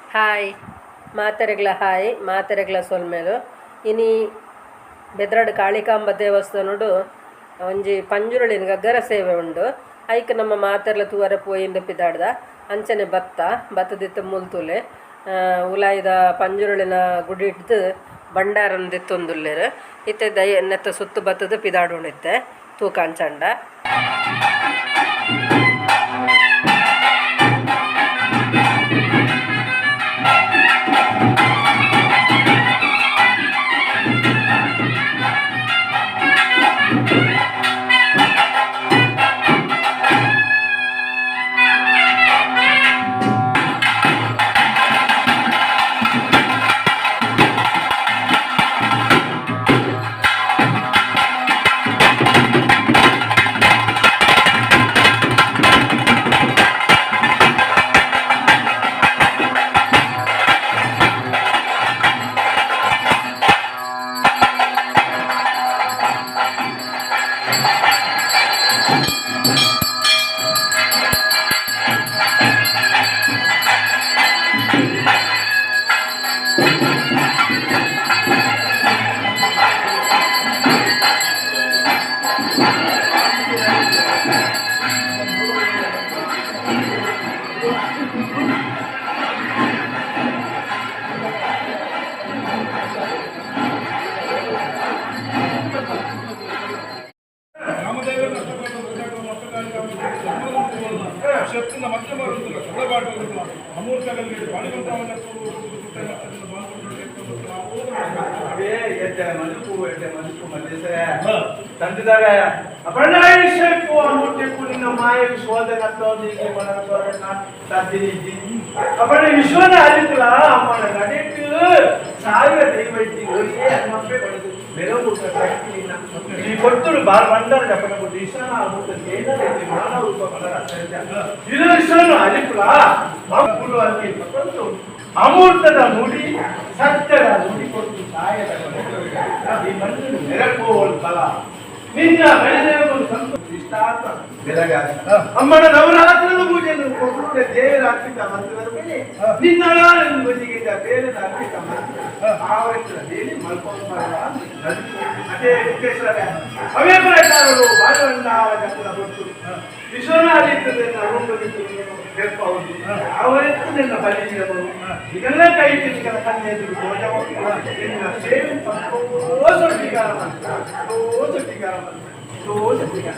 Hi ಮಾತೆರೆಗ್ಲ hi ಮಾತೆರೆಗ್ಲ ಸೊಲ್ಮೇಲು ಇನಿ ಬೆದ್ರಾಡ್ ಕಾಳಿಕಾಂಬ ದೇವಸ್ಥಾನಡು ಒಂಜಿ ಪಂಜುರುಳಿನ ಗಗ್ಗರ ಸೇವೆ ಉಂಡು. ಐಕ್ ನಮ್ಮ ಮಾತೆರ್ಲ ತೂವರೆ ಪೋಯಿಂದ ಪಿದಾಡ್ದ ಅಂಚನೆ ಬತ್ತದಿತ್ತು ಮುಲ್ತುಲೆ ಉಲಾಯ್ದ ಪಂಜುರುಳಿನ ಗುಡಿ ಹಿಡ್ದು ಭಂಡಾರನ ದಿತ್ತೊಂದುಲ್ಲೇರು ಇತ್ತೆ ನೆತ್ತ ಸುತ್ತು ಬತ್ತದ ಪಿದಾಡುಣಿತ್ತೆ ತೂಕಾಂಚಂಡ. ಶಕ್ತಿನ ಮಧ್ಯಮ ಸೊಲಭಾಟ ಅಮೂರ್ತಗಳಿಗೆ ಬಾಳಿಗಂತವನ್ನ ತಂದಿದ್ದಾರೆ ಅಪರ್ಣಾಯಿಸಕ್ಕೂ ಅಮೂರ್ತಿಗೂ ನಿನ್ನ ಮಾಯ ವಿಶ್ವದ ನಟ್ಟೋದಿಗೆ ಅಪರ್ಣ ವಿಶ್ವನ ಅರಿತುಲ ಅಮ್ಮನ ನಡೆಟ್ಟು ಸಾವಿರ ದೈವೈತಿ ಒಳ್ಳೆ ಅಮ್ಮಪ್ಪೆ ಪಡೆದು ಬೆರವು ಶಕ್ತಿ ಈ ಕೊಟ್ಟರು ಬಾಳ ಮಂಡಲ ಪಡೆದು ಈಶಾನ ಅಮೂರ್ತ ಏನೈತಿ ಮಾನವ ರೂಪ ಬಲರ ಇದು ವಿಶ್ವನು ಅರಿತುಲ ಮಕ್ಕಳು ಅಲ್ಲಿ ಪಡೆದು ಅಮೂರ್ತದ ನುಡಿ ಸತ್ಯದ ನುಡಿ ಕೊಟ್ಟು ಸಾಯದ ಈ ಮಣ್ಣು ನೆರಪೋಲ್ ಬಲ ನಿನ್ನ ಬೆಳೆದೇವರು ಸಂತೋಷ ಇಷ್ಟಾರ್ಥ ಬೆಳಗಾಗ ಅಮ್ಮನ ನವರಾತ್ರದ ಪೂಜೆಯನ್ನು ಕೊಟ್ಟು ದೇವರ ಅರ್ಪಿತ ಮಂತ್ರದ ಮೇಲೆ ನಿನ್ನ ಬದಿಗೆ ಬೇರೆ ಅರ್ಪಿತ ಮಂತ್ರ ಆವರಿಸಿದ ದೇವಿ ಮಲ್ಕೊಂಡು ಅದೇ ಮುಖೇಶ್ವರ ಅವೇ ಪ್ರಕಾರರು ಬಾಳವನ್ನಾರ ಕತ್ತಲ ಕೊಟ್ಟು ವಿಶ್ವನಾದಿತ್ಯದಿಂದ ಹೇಳ್ಬಹುದು ಅವರೆತ್ತು ನಿನ್ನ ಬಲಿಸಿದವರು ಇದೆಲ್ಲ ಕೈ ತಿರುಗಿದ ಕನ್ನೆದುರು ನಿನ್ನ ಸೇವೆ ಸೊಟ್ಟಿಗಾರ ಮಂತ್ರ ಸೊಟ್ಟಿಗಾರ ಮಂತ್ರ ಸೊಟ್ಟಿಗಾರ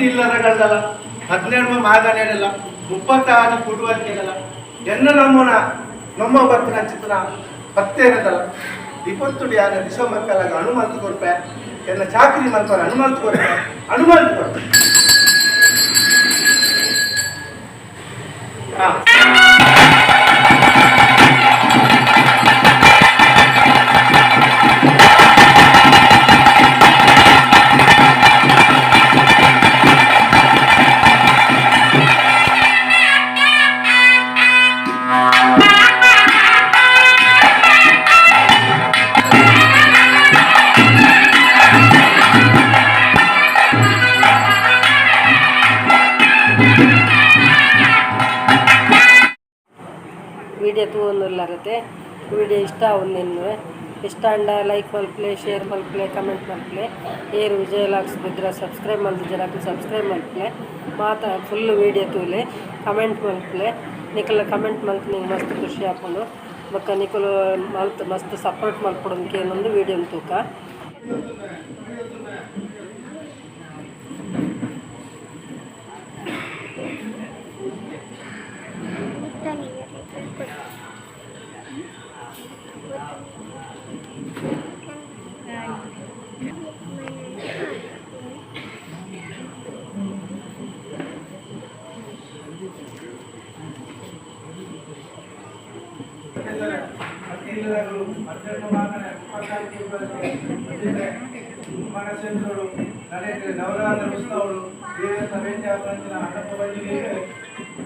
ಇಲ್ಲದಲ್ಲ 17 ಮಾಗನೇಡಲ್ಲ 36 ಕೊಡುವಲ್ಕೆಡಲ್ಲ ಎನ್ನ ನಮ್ಮ ಬರ್ತನ ಚಿತ್ರ ಪತ್ತೇನದಲ್ಲ 20 ಯಾರ ಡಿಸೆಂಬರ್ ಕಾಲಾಗ ಅನುಮತಿ ಕೊಡ್ಪೆ ಎನ್ನ ಚಾಕರಿ ಮಾಡ್ತಾರೆ ಅನುಮತಿ ಕೊಡ್ಪೆ ವಿಡಿಯೋ ತೂವೊಂದುಲ್ಲಾರತೆ ವಿಡಿಯೋ ಇಷ್ಟ ಆವೊಂದಿನ್ನು ಇಷ್ಟ ಅಂಡ ಲೈಕ್ ಮಲ್ಪಲೆ ಶೇರ್ ಮಲ್ಪಲೆ ಕಮೆಂಟ್ ಮಲ್ಪಲೆ ಏರು ವಿಜಯ ಲಾಗ್ಸ್ ಬೆದ್ರ ಸಬ್ಸ್ಕ್ರೈಬ್ ಮಲ್ತಿದ್ದರಾಕು ಸಬ್ಸ್ಕ್ರೈಬ್ ಮಲ್ಪಲೆ ಮಾತಾ ಫುಲ್ ವಿಡಿಯೋ ತೂಲೆ ಕಮೆಂಟ್ ಮಲ್ಪಲೆ ನಿಕಲ ಕಮೆಂಟ್ ಮಲ್ತು ನಿಂಗೆ ಮಸ್ತ್ ಖುಷಿ ಆಪುಂಡು ಬೊಕ್ಕ ನಿಕಲು ಮಲ್ತ್ ಮಸ್ತ್ ಸಪೋರ್ಟ್ ಮಲ್ಪೊಡೋದಕ್ಕೆ ಏನೊಂದು ವಿಡಿಯೋ ತೂಕ ನವರಾತ್ರಿ ಉತ್ಸವಗಳು ಬೇರೆ ಅಣ್ಣಪ್ಪ ಬಂದಿಗೆ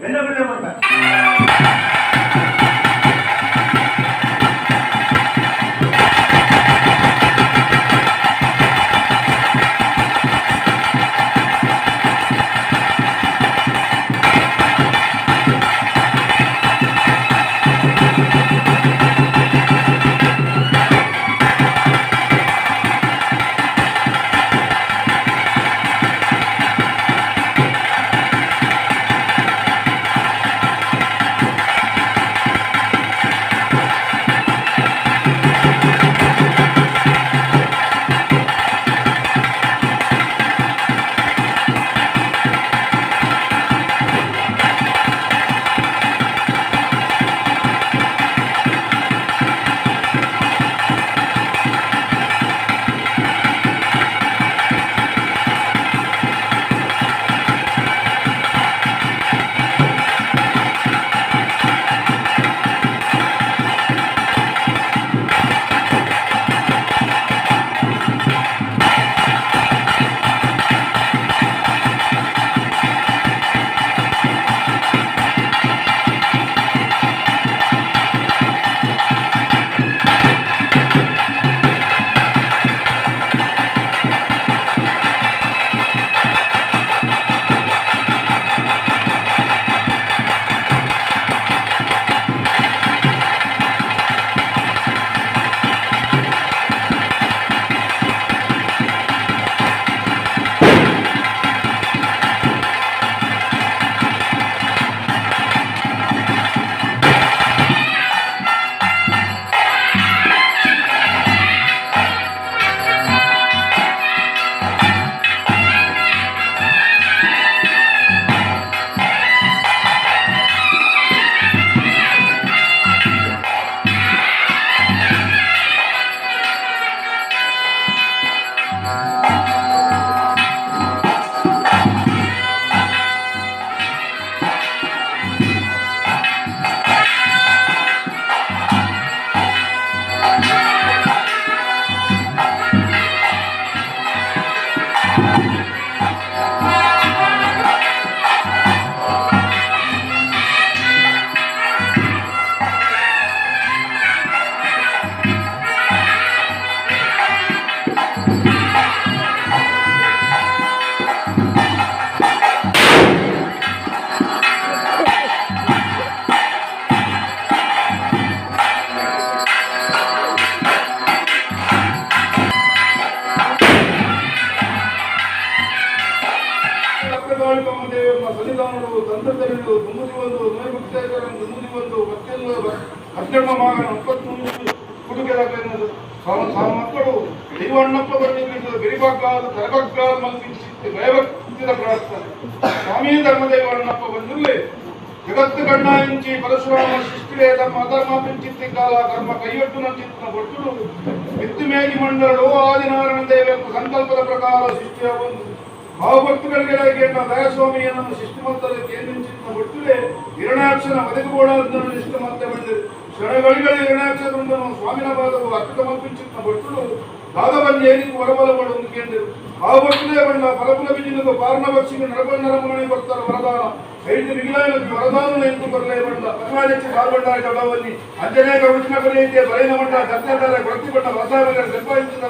ಬೆನ್ನ ಬಿಟ್ಟೆ ಮಾಡ್ತಾರೆ. ಬಲಿದಾನಗಳು ತಂತ್ರದಲ್ಲಿದ್ದು ದುಮ್ಮುದಿ ಒಂದು ನೈಮುಕ್ತೇಶ್ವರನ್ ದುಮ್ಮುದಿ ಒಂದು ಹತ್ತೆರಡು ಮಗನ 23 ಕುಟುಂಬದ ಮಕ್ಕಳು ದೈವಣ್ಣಪ್ಪ ಬಂದಿದ್ದು ಬೆರಿಬಗ್ಗಾಲು ತರಬಗ್ಗಾಲು ಮಲ್ಪಿಸಿತ್ತು ಭಯಭಕ್ತಿದ ಪ್ರಾರ್ಥನೆ ಸ್ವಾಮಿ ಧರ್ಮದೇವಣ್ಣಪ್ಪ ಬಂದಿರಲಿ ಜಗತ್ತು ಕಣ್ಣಾಯಿಂಚಿ ಪರಶುರಾಮ ಶಿಷ್ಟಿಲೆ ತಮ್ಮ ಅಧರ್ಮ ಪಿಂಚಿತ್ತಿ ಕಾಲ ಕರ್ಮ ಕೈಯೊಟ್ಟು ನಂಚಿತ್ತಿನ ಭಕ್ತರು ಎತ್ತು ಮೇಗಿ ಮಂಡಳು ಆದಿನಾರಾಯಣ ದೇವರ ಸಂಕಲ್ಪದ ಪ್ರಕಾರ ಸೃಷ್ಟಿಯ ಒಂದು ಭಾವಭಕ್ತಗಳಿಗೆ ದಯಸ್ವಾಮಿಯನ್ನು ಶಿಷ್ಟಮತ್ತದ ಕೇಂದ್ರಿಸಿದ ಭಕ್ತರೇ ಹಿರಣಾಕ್ಷನ ಒದಗಿಬೋಡಾದನ್ನು ನಿಷ್ಠ ಮತ್ತೆ ಬಂದಿದೆ ಕ್ಷಣಗಳಿಗಳ ಹಿರಣಾಕ್ಷರನ್ನು ಸ್ವಾಮಿನ ಪಾದವು ಅರ್ಥ ಮಲ್ಪಿಂಚಿನ ಭಕ್ತರು ದಾದವನ್ನು ಏನಿಗೆ ಹೊರಬಲಗಳು ಕೇಂದ್ರ ಭಾವಭಕ್ತರೇ ಬಂದ ಫಲಫುಲ ಬಿಜಿನದು ಪಾರ್ಣ ಭಕ್ಷಿಗೆ ನರಮಣಿ ಬರ್ತಾರೆ ವರದಾನ ಐದು ಮಿಗಿಲಾಯ ವರದಾನ ಎಂದು ಬರಲೇ ಬಂದ ಪರಮಾಜಿ ಪಾಲ್ಗೊಂಡ ಜಡವಲ್ಲಿ ಅಂಜನೇ ಕೃಷ್ಣ ಬರೆಯಿದೆ ಬರೆಯ ಮಂಡ ಸತ್ಯದಾರ ಪ್ರತಿಪಟ್ಟ ರಸಾಯನ ಸಂಪಾದಿಸಿದ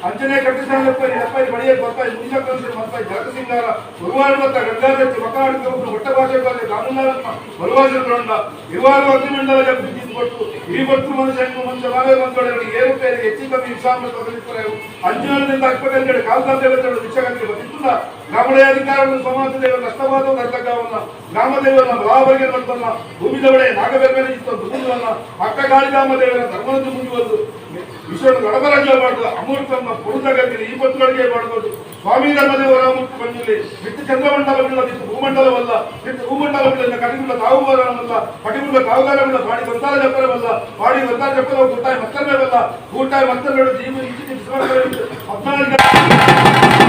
ಅಂಜನೇ ಕಟ್ಟಿಸಂಗಪ್ಪೈ ಎಪ್ಪೈ ಬಳಿಯ ಬಪ್ಪಾಯಿ ಮುಂಜಾಗ್ರತೆ ಮಪ್ಪಾಯಿ ಜಾಗಸಿಂಗಾರ ಗುರುವಾರ ಮತ್ತ ಗಂಗಾದಚ್ಚಿ ಮಕಾಡಿಕೊಂಡು ಹೊಟ್ಟ ಭಾಷೆಗಳಲ್ಲಿ ಕಾನೂನಾತ್ಮ ಬಲವಾಸಗೊಂಡ ಇವಾರು ಅಗ್ನಿಮಂಡಲ ಜಪಿಸಿದ್ದು ಕೊಟ್ಟು ಈ ಭಕ್ತರು ಮನುಷ್ಯ ನಾವೇ ಬಂದೊಳಗೆ ಏರುಪೇರಿಗೆ ಹೆಚ್ಚು ಕಮ್ಮಿ ವಿಷಾಮೃತ ಬದಲಿಸುತ್ತಾರೆ ಅಂಜನದಿಂದ ಅಕ್ಪಕರಿಗೆ ಕಾಲ್ತಾಂತೇವತೆಗಳು ವಿಷಯಗಳಿಗೆ ಬಂದಿಲ್ಲ ಗ್ರಾಮೀಣ ಅಧಿಕಾರಗಳು ಸಮಾಜ ದೇವರ ನಷ್ಟವಾದ ನರ್ತಕವನ್ನ ಗ್ರಾಮದೇವರನ್ನ ಬಲಾವರಿಗೆ ಬಂದಲ್ಲ ಭೂಮಿದವಳೆ ನಾಗಬೇರ್ಮೇಲೆ ಇತ್ತು ಮುಂದುವಲ್ಲ ಅಕ್ಕ ಗಾಳಿಗಾಮ ದೇವರ ಧರ್ಮದ ಮುಂದುವರೆದು ವಿಶ್ವದ ಗಡಬರಾಜ್ಯ ಮಾಡುದು ಅಮೂರ್ತಮ್ಮ ಪುರುತಗರಿಗೆ ಈ ಪತ್ರಗಳಿಗೆ ಮಾಡುವುದು ಸ್ವಾಮಿ ಧರ್ಮದೇವರ ಮುಕ್ತಿ ಬಂದಿಲ್ಲ ಬಿಟ್ಟು ಚಂದ್ರಮಂಡಲವಿಲ್ಲ ಬಿಟ್ಟು ಭೂಮಂಡಲವಲ್ಲ ಬಿಟ್ಟು ಭೂಮಂಡಲವಿಲ್ಲ ಕಟಿಗುಳ್ಳ ತಾವುಗಾರವಲ್ಲ ಕಟಿಗುಳ್ಳ ತಾವುಗಾರವಿಲ್ಲ ಪಾಡಿ ಬಂದಾರ ಜಪ್ಪರವಲ್ಲ ಪಾಡಿ ಬಂದಾರ ಜಪ್ಪರ ಗುಟ್ಟಾಯ ಮತ್ತರ್ಮೇವಲ್ಲ ಗೂಟಾಯ ಮತ್ತರ್ಮೇಳು ಜೀವ ಇಚ್ಛೆ 14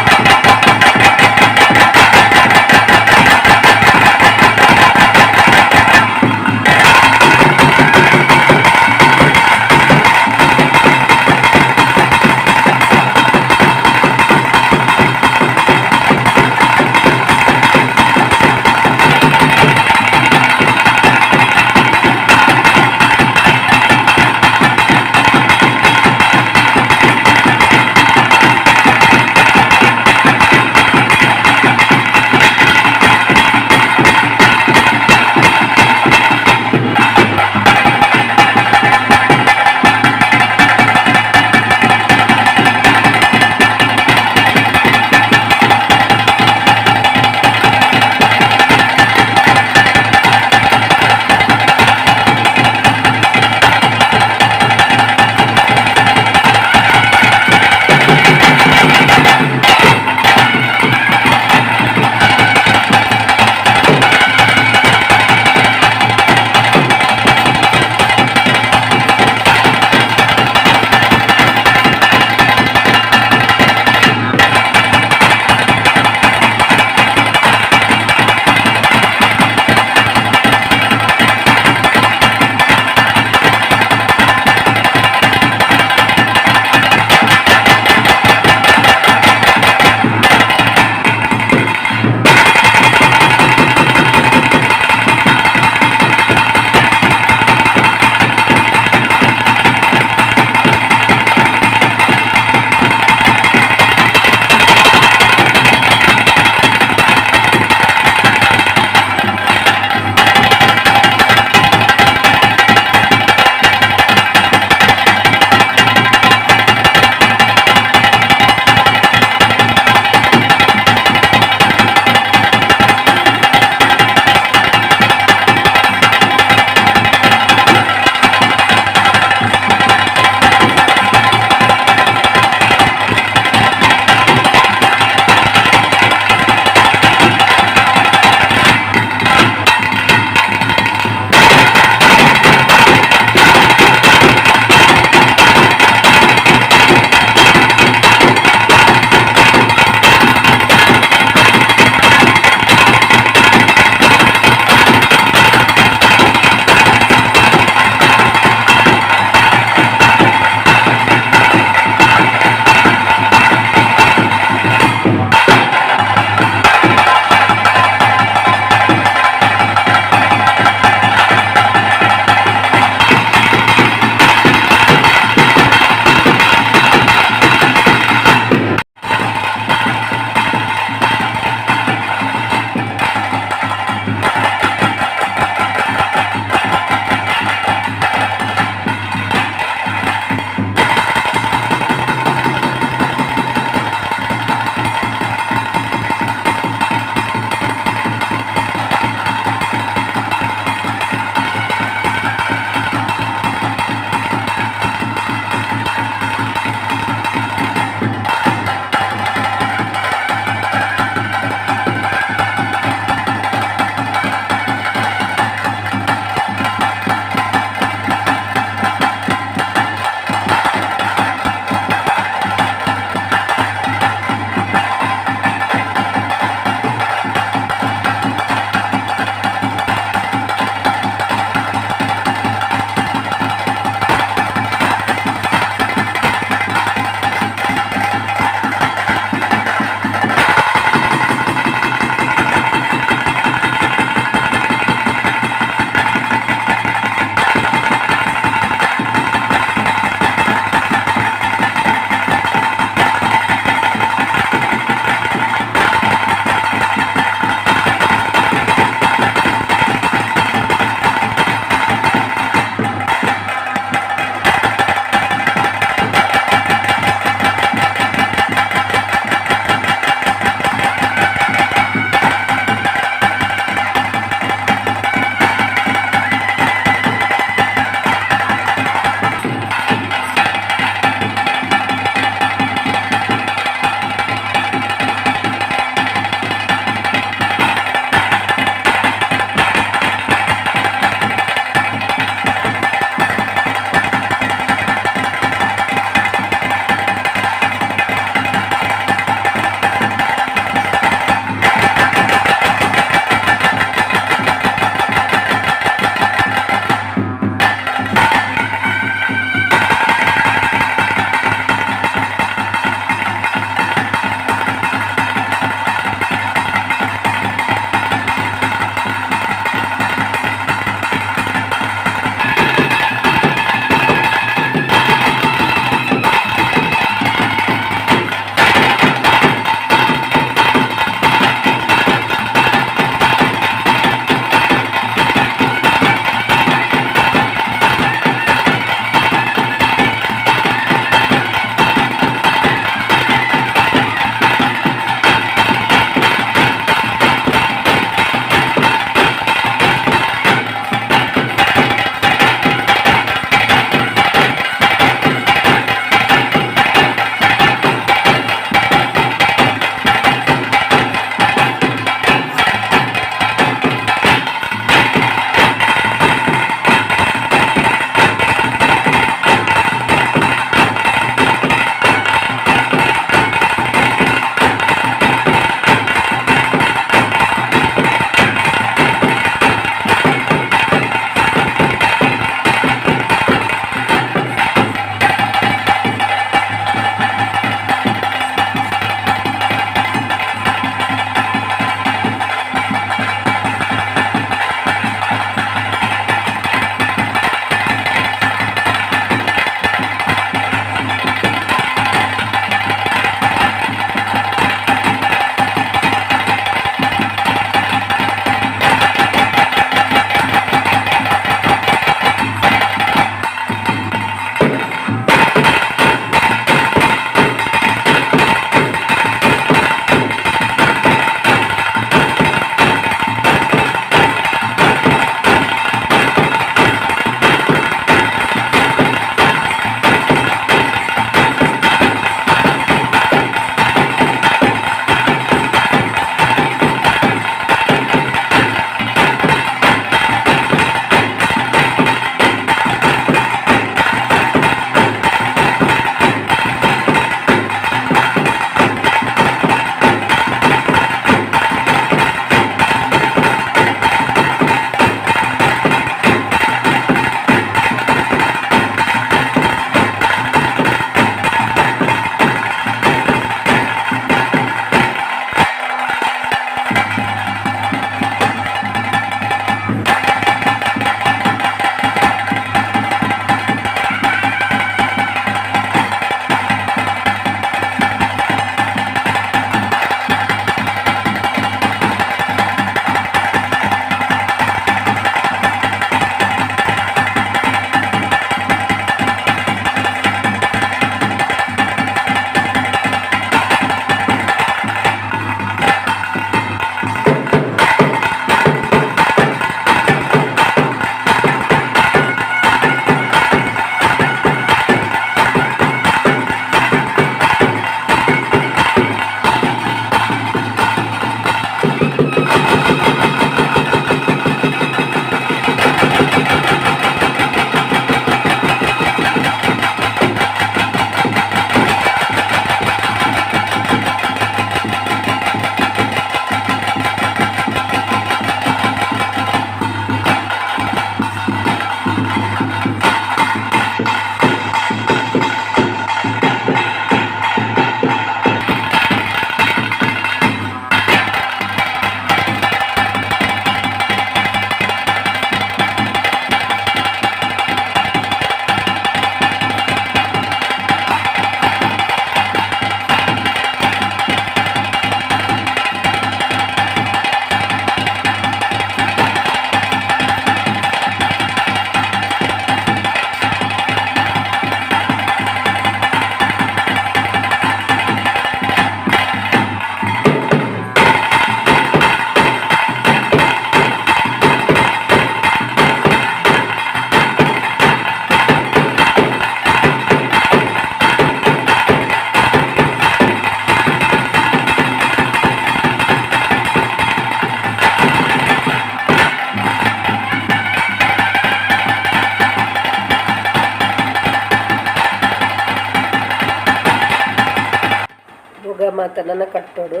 ಮಾತ ನನ್ನ ಕಟ್ಟೋಡು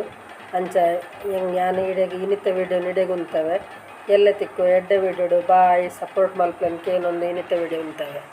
ಅಂಚ ಯಾನ್ ಇಡೆಗ್ ಇನಿತ ವಿಡಿಯೋ ನಿಡೆಗ್ ಉಂತವೆ ಎಲ್ಲ ತಿಕ್ಕು ಎಡ್ಡೆ ವಿಡಿಯೋಡು ಬಾಯ್ ಸಪೋರ್ಟ್ ಮಲ್ಪೆನ್ಕೆ ಏನೊಂದು ಇನಿತ ವಿಡಿಯೋ ಉಂತವೆ.